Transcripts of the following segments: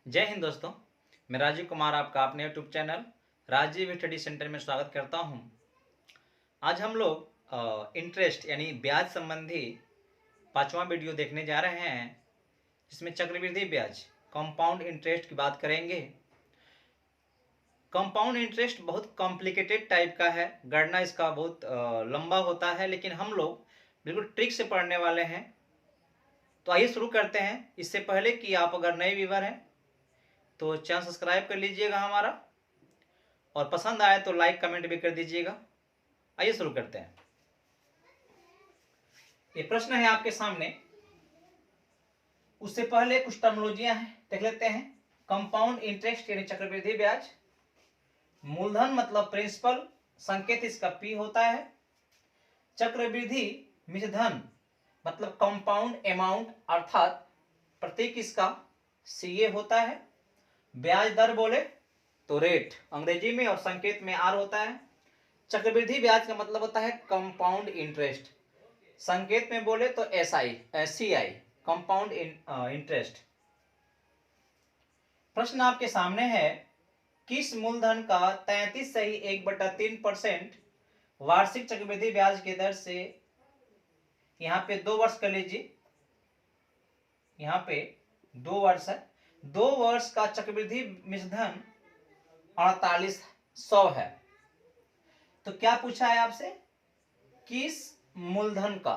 जय हिंद दोस्तों। मैं राजीव कुमार आपका अपने YouTube channel Rajiv study centre में स्वागत करता हूं। आज हम लोग इंटरेस्ट यानी ब्याज संबंधी पांचवा वीडियो देखने जा रहे हैं, जिसमें चक्रवृद्धि ब्याज कंपाउंड इंटरेस्ट की बात करेंगे। कंपाउंड इंटरेस्ट बहुत कॉम्प्लिकेटेड टाइप का है, गणना इसका बहुत लंबा होता है, लेकिन हम लोग बिल्कुल ट्रिक से पढ़ने वाले हैं। तो आइए शुरू करते हैं। इससे पहले कि आप अगर नए व्यूअर हैं तो चैनल सब्सक्राइब कर लीजिएगा हमारा, और पसंद आए तो लाइक कमेंट भी कर दीजिएगा। आइए शुरू करते हैं। ये प्रश्न है आपके सामने। उससे पहले कुछ टर्मिनोलॉजियां हैं, देख लेते हैं। कंपाउंड इंटरेस्ट यानी चक्रवृद्धि ब्याज, मूलधन मतलब प्रिंसिपल, संकेत इसका पी होता है। चक्रवृद्धि मिश्रधन मतलब कंपाउंड अमाउंट, अर्थात प्रतीक इसका सीए होता है। ब्याज दर बोले तो रेट अंग्रेजी में और संकेत में आर होता है। चक्रवृद्धि ब्याज का मतलब होता है कंपाउंड इंटरेस्ट, संकेत में बोले तो सीआई कंपाउंड इंटरेस्ट। प्रश्न आपके सामने है, किस मूलधन का 33 सही 1/3% वार्षिक चक्रवृद्धि ब्याज की दर से, यहाँ पे 2 वर्ष कर लीजिए, यहाँ पे 2 वर्ष है, 2 वर्ष का चक्रवृद्धि मिश्रधन 4800 है। तो क्या पूछा है आपसे, किस मूलधन का,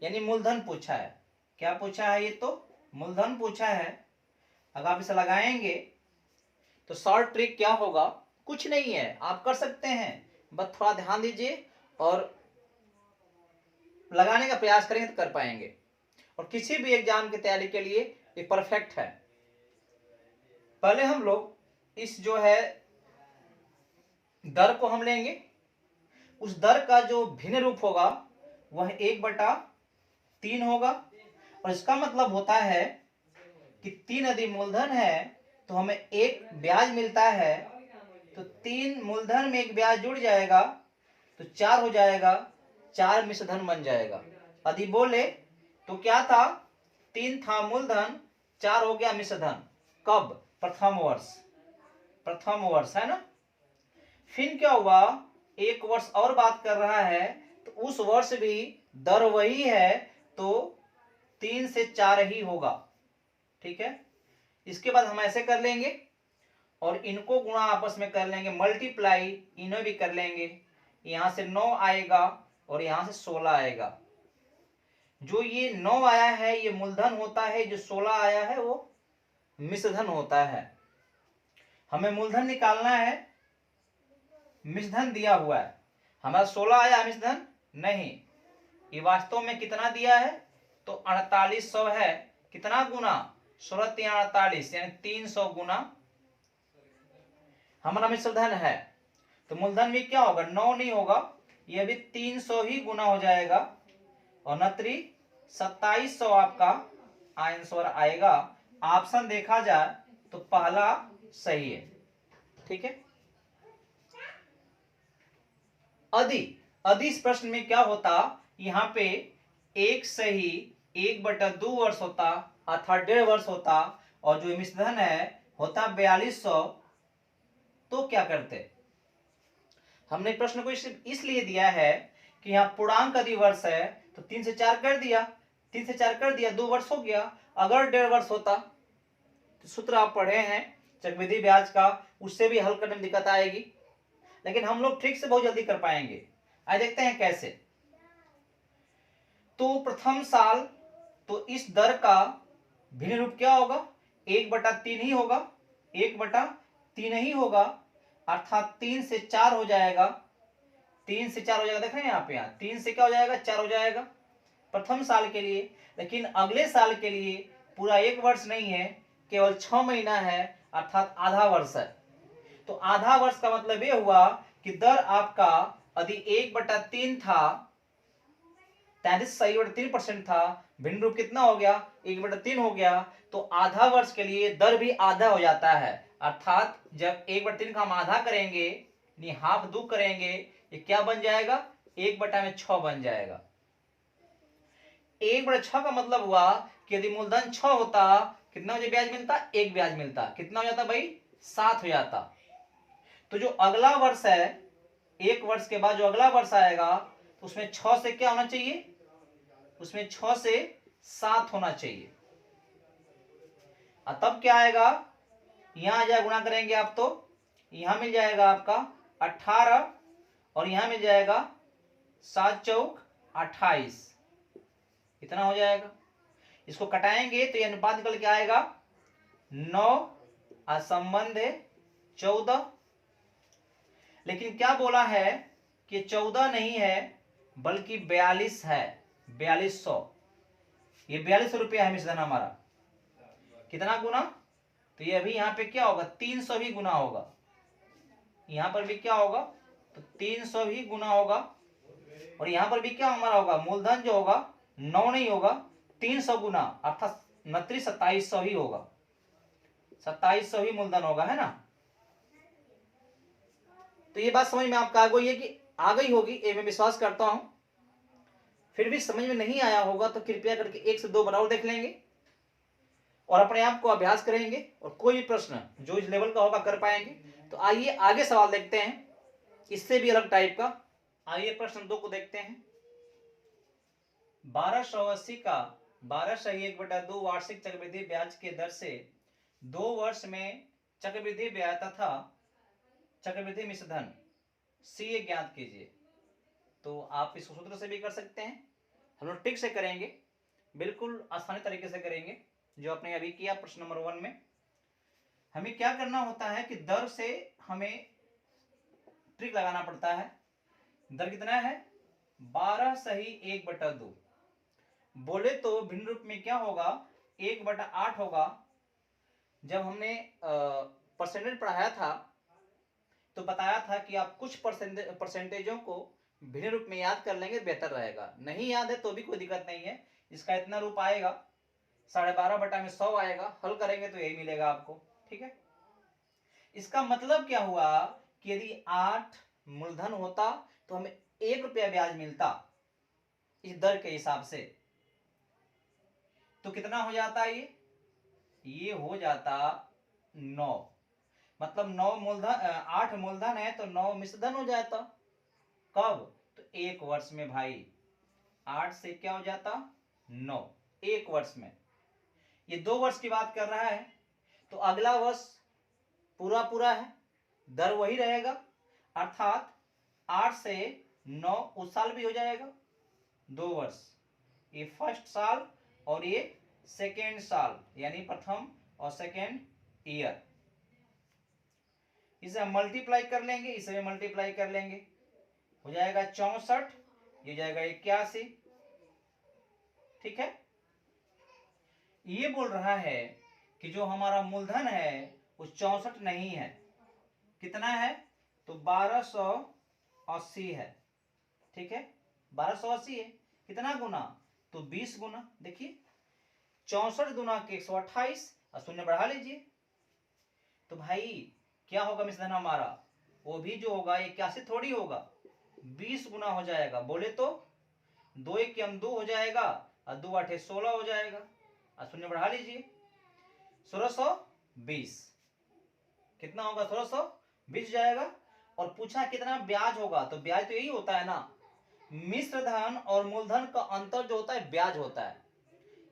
यानी मूलधन पूछा है। क्या पूछा है? ये तो मूलधन पूछा है। अगर आप इसे लगाएंगे तो शॉर्ट ट्रिक क्या होगा, कुछ नहीं है, आप कर सकते हैं, बस थोड़ा ध्यान दीजिए और लगाने का प्रयास करेंगे तो कर पाएंगे। और किसी भी एग्जाम की तैयारी के लिए ये परफेक्ट है। पहले हम लोग इस जो है दर को हम लेंगे, उस दर का जो भिन्न रूप होगा वह 1/3 होगा। और इसका मतलब होता है कि 3 यदि मूलधन है तो हमें एक ब्याज मिलता है, तो 3 मूलधन में एक ब्याज जुड़ जाएगा तो 4 हो जाएगा, 4 मिश्रधन बन जाएगा। यदि बोले तो क्या था, 3 था मूलधन, 4 हो गया मिश्रधन। कब? प्रथम वर्ष है ना। फिर क्या हुआ, एक वर्ष और बात कर रहा है तो उस वर्ष भी दर वही है, तो 3 से 4 ही होगा। ठीक है, इसके बाद हम ऐसे कर लेंगे और इनको गुणा आपस में कर लेंगे, मल्टीप्लाई इन्हें भी कर लेंगे। यहां से 9 आएगा और यहां से 16 आएगा। जो ये 9 आया है ये मूलधन होता है, जो 16 आया है वो मिश्रधन होता है। हमें मूलधन निकालना है, मिश्रधन दिया हुआ है, हमारा 16 आया मिश्रधन नहीं। ये वास्तव में कितना दिया है, तो 4800 है। कितना गुना, 16 3 48, यानी 300 गुना हमारा मिश्रधन है। तो मूलधन भी क्या होगा, 9 नहीं होगा, ये भी 300 ही गुना हो जाएगा, और नत्री 2700 आपका आंसर आएगा। ऑप्शन देखा जाए तो पहला सही है। ठीक है। यदि इस प्रश्न में क्या होता, यहाँ पे एक सही 1/2 वर्ष होता, अर्थात 1.5 वर्ष होता, और जो मिश्रधन है होता 4200, तो क्या करते। हमने प्रश्न को इसलिए दिया है कि यहाँ पूर्णांक यदि वर्ष है तो 3 से 4 कर दिया, 3 से 4 कर दिया, 2 वर्ष हो गया। अगर 1.5 वर्ष होता तो सूत्र आप पढ़े हैं चक्रवृद्धि ब्याज का, उससे भी हल करने में दिक्कत आएगी, लेकिन हम लोग ट्रिक से बहुत जल्दी कर पाएंगे। आइए देखते हैं कैसे। तो प्रथम साल तो इस दर का भिन्न रूप क्या होगा, 1/3 ही होगा, 1/3 ही होगा, अर्थात 3 से 4 हो जाएगा, 3 से 4 हो जाएगा। देख रहे हैं आप, यहाँ 3 से क्या हो जाएगा, 4 हो जाएगा प्रथम साल के लिए। लेकिन अगले साल के लिए पूरा 1 वर्ष नहीं है, केवल 6 महीना है, अर्थात आधा वर्ष है। तो आधा वर्ष का मतलब यह हुआ कि दर आपका यदि 1/3 था, 33.3% था, भिन्न रूप कितना हो गया, 1/3 हो गया, तो आधा वर्ष के लिए दर भी आधा हो जाता है। अर्थात जब 1/3 का हम आधा करेंगे, हाफ दो करेंगे, ये क्या बन जाएगा, 1/6 बन जाएगा। 1/6 का मतलब हुआ कि यदि मूलधन 6 होता कितना मुझे ब्याज मिलता, एक ब्याज मिलता, कितना हो जाता भाई, 7 हो जाता। तो जो अगला वर्ष है, एक वर्ष के बाद जो अगला वर्ष आएगा, तो उसमें 6 से क्या होना चाहिए, उसमें 6 से 7 होना चाहिए। और तब क्या आएगा, यहां आ जाए, गुणा करेंगे आप तो यहां मिल जाएगा आपका 18 और यहां मिल जाएगा 7 चौक 28, इतना हो जाएगा। इसको कटाएंगे तो ये अनुपात निकल के आएगा 9 असंबंध 14। लेकिन क्या बोला है कि 14 नहीं है बल्कि 42 है, 4200। ये 4200 रुपया है मिश्रण हमारा। कितना गुना, तो ये अभी यहाँ पे क्या होगा, 300 भी गुना होगा, यहां पर भी क्या होगा, तो 300 भी गुना होगा। और यहां पर भी क्या हमारा होगा, मूलधन जो होगा 9 नहीं होगा, 300 गुना, अर्थात 2700 ही होगा, 2700 ही मूलधन होगा, है ना। तो ये बात समझ में आपका आ गई है कि आ गई होगी, ये मैं विश्वास करता हूं। फिर भी समझ में नहीं आया होगा तो कृपया करके 1 से 2 बनाओ देख लेंगे और अपने आप को अभ्यास करेंगे, और कोई भी प्रश्न जो इस लेवल का होगा कर पाएंगे। तो आइए आगे सवाल देखते हैं, इससे भी अलग टाइप का। आइए प्रश्न 2 को देखते हैं। 1280 का 1201/2 वार्षिक चक्रवृद्धि ब्याज के दर से 2 वर्ष में चक्रवृद्धि ब्याज तथा चक्रवृद्धि मिश्रधन सी ज्ञात कीजिए। तो आप इस सूत्र से भी कर सकते हैं, हम लोग ट्रिक से करेंगे, बिल्कुल आसानी तरीके से करेंगे जो आपने अभी किया प्रश्न नंबर 1 में। हमें क्या करना होता है कि दर से हमें ट्रिक लगाना पड़ता है। दर कितना है, 12 सही 1/2। बोले तो भिन्न रूप में क्या होगा, 1/8 होगा। जब हमने परसेंटेज पढ़ाया था तो बताया था कि आप कुछ परसेंटेजों को भिन्न रूप में याद कर लेंगे, बेहतर रहेगा। नहीं याद है तो भी कोई दिक्कत नहीं है, इसका इतना रूप आएगा, 12.5/100 आएगा, हल करेंगे तो यही मिलेगा आपको, ठीक है। इसका मतलब क्या हुआ कि यदि 8 मूलधन होता तो हमें 1 रुपया ब्याज मिलता इस दर के हिसाब से, तो कितना हो जाता ये हो जाता 9। मतलब 9 मूलधन 8 मूलधन है तो 9 मिश्रधन हो जाता। कब, तो 1 वर्ष में भाई, 8 से क्या हो जाता 9, 1 वर्ष में। ये 2 वर्ष की बात कर रहा है, तो अगला वर्ष पूरा पूरा है, दर वही रहेगा, अर्थात 8 से 9 उस साल भी हो जाएगा, 2 वर्ष, ये फर्स्ट साल और ये सेकेंड साल, यानी प्रथम और सेकेंड ईयर। इसे हम मल्टीप्लाई कर लेंगे, इसे मल्टीप्लाई कर लेंगे, हो जाएगा 64, ये जाएगा 81, ठीक है। ये बोल रहा है कि जो हमारा मूलधन है वो 64 नहीं है, कितना है, तो 1280 है, ठीक है। 1280 है, कितना गुना, तो 20 गुना। देखिए 64 गुना के 128 और शून्य बढ़ा लीजिए, तो भाई क्या होगा मिश्रधन हमारा, वो भी जो होगा 81 थोड़ी होगा, 20 गुना हो जाएगा। बोले तो 2 1 हम 2 हो जाएगा और 2 8 16 हो जाएगा, और शून्य बढ़ा लीजिए, 1620, कितना होगा, 1620 जाएगा। और पूछा कितना ब्याज होगा, तो ब्याज तो यही होता है ना, मिश्रधन और मूलधन का अंतर जो होता है ब्याज होता है।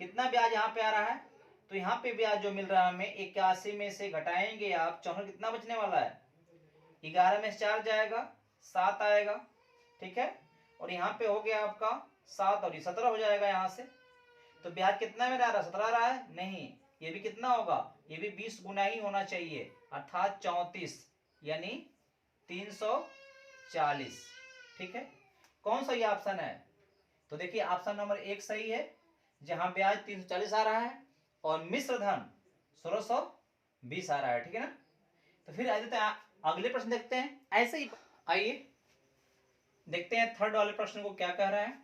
कितना ब्याज यहाँ पे आ रहा है, तो यहाँ पे ब्याज जो मिल रहा है हमें 81 में से घटाएंगे आप 64, कितना बचने वाला है, 11 में 4 जाएगा, 7 आएगा, ठीक है। और यहाँ पे हो गया आपका 7 और 17 हो जाएगा यहाँ से। तो ब्याज कितना में आ रहा है, 17 रहा है, नहीं, ये भी कितना होगा, ये भी 20 गुना ही होना चाहिए, अर्थात 34, यानी 340, ठीक है। कौन सा ये ऑप्शन है, तो देखिए ऑप्शन नंबर 1 सही है, जहां ब्याज 340 आ रहा है और मिश्रधन 1620 आ रहा है, ठीक है ना। तो फिर आ जाते हैं अगले प्रश्न देखते हैं, ऐसे ही आइए देखते हैं थर्ड वाले प्रश्न को क्या कह रहा है।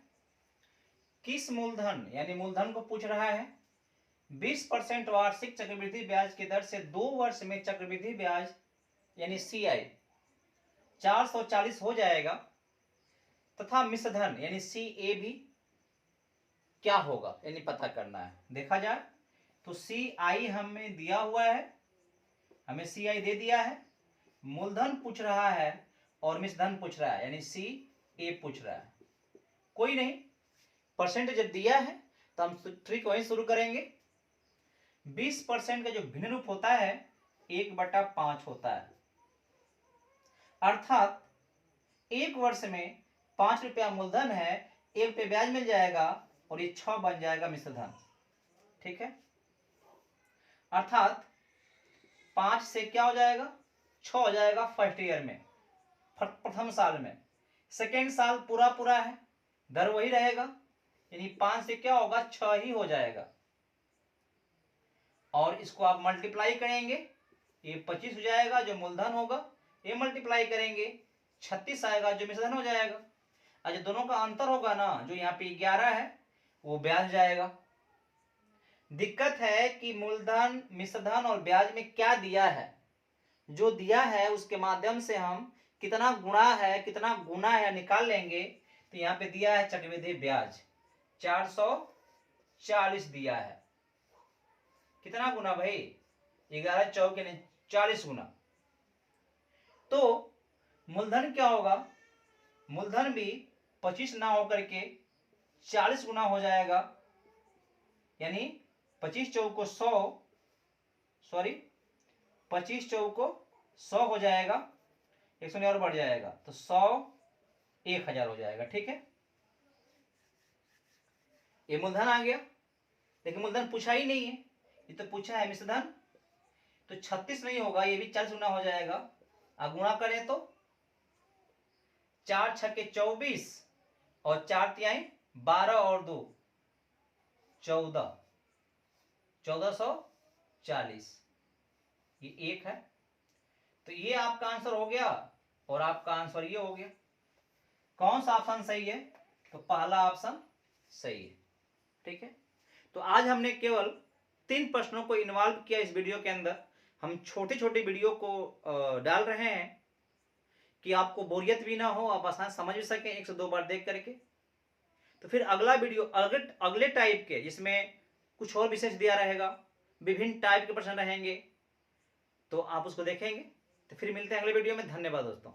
किस मूलधन, यानी मूलधन को पूछ रहा है, 20% वार्षिक चक्रवृद्धि ब्याज की दर से 2 वर्ष में चक्रवृद्धि ब्याज यानी CI 440 हो जाएगा, तथा मिश्रधन यानी CA भी क्या होगा, यानी पता करना है। देखा जाए तो सी आई हमें दिया हुआ है, हमें सी आई दे दिया है, मूलधन पूछ रहा है और मिश्रधन पूछ रहा है, यानी सी ए पूछ रहा है। कोई नहीं, परसेंट जब दिया है तो हम ट्रिक वहीं शुरू करेंगे। 20% का जो भिन्न रूप होता है 1/5 होता है, अर्थात 1 वर्ष में 5 रुपया मूलधन है, 1 रुपया ब्याज मिल जाएगा और ये 6 बन जाएगा मिश्रधन। ठीक है, अर्थात 5 से क्या हो जाएगा, 6 हो जाएगा फर्स्ट ईयर में, प्रथम साल में। सेकेंड साल पूरा पूरा है, दर वही रहेगा, यानी 5 से क्या होगा, 6 ही हो जाएगा। और इसको आप मल्टीप्लाई करेंगे, ये 25 हो जाएगा जो मूलधन होगा, ये मल्टीप्लाई करेंगे 36 आएगा जो मिश्रधन हो जाएगा। अच्छा, दोनों का अंतर होगा ना, जो यहाँ पे 11 है वो ब्याज जाएगा। दिक्कत है कि मूलधन, मिश्रधन और ब्याज में क्या दिया है, जो दिया है उसके माध्यम से हम कितना गुना है निकाल लेंगे। तो यहाँ पे दिया है चक्रवृद्धि ब्याज 440 दिया है। कितना गुना भाई, 11 चौक यानी 40 गुना। तो मूलधन क्या होगा, मूलधन भी 25 ना होकर के 40 गुना हो जाएगा, यानी 25 चौक को 100, सॉरी 25 चौक को 100 हो जाएगा, 100 और बढ़ जाएगा तो 100 1000 हो जाएगा। ठीक है, ये मूलधन आ गया, लेकिन मूलधन पूछा ही नहीं है, ये तो पूछा है मिश्रधन। तो 36 नहीं होगा, ये भी 40 गुना हो जाएगा। गुणा करें तो 4 छक्के 24 और 4 तिहाई 12 और 2 14, 1440, ये 1 है। तो ये आपका आंसर हो गया और आपका आंसर ये हो गया। कौन सा ऑप्शन सही है, तो पहला ऑप्शन सही है। ठीक है, तो आज हमने केवल 3 प्रश्नों को इन्वॉल्व किया इस वीडियो के अंदर। हम छोटे छोटे वीडियो को डाल रहे हैं कि आपको बोरियत भी ना हो, आप आसान समझ भी सकें 1 से 2 बार देख करके। तो फिर अगला वीडियो अगले टाइप के, जिसमें कुछ और विशेष दिया रहेगा, विभिन्न टाइप के प्रश्न रहेंगे, तो आप उसको देखेंगे। तो फिर मिलते हैं अगले वीडियो में। धन्यवाद दोस्तों।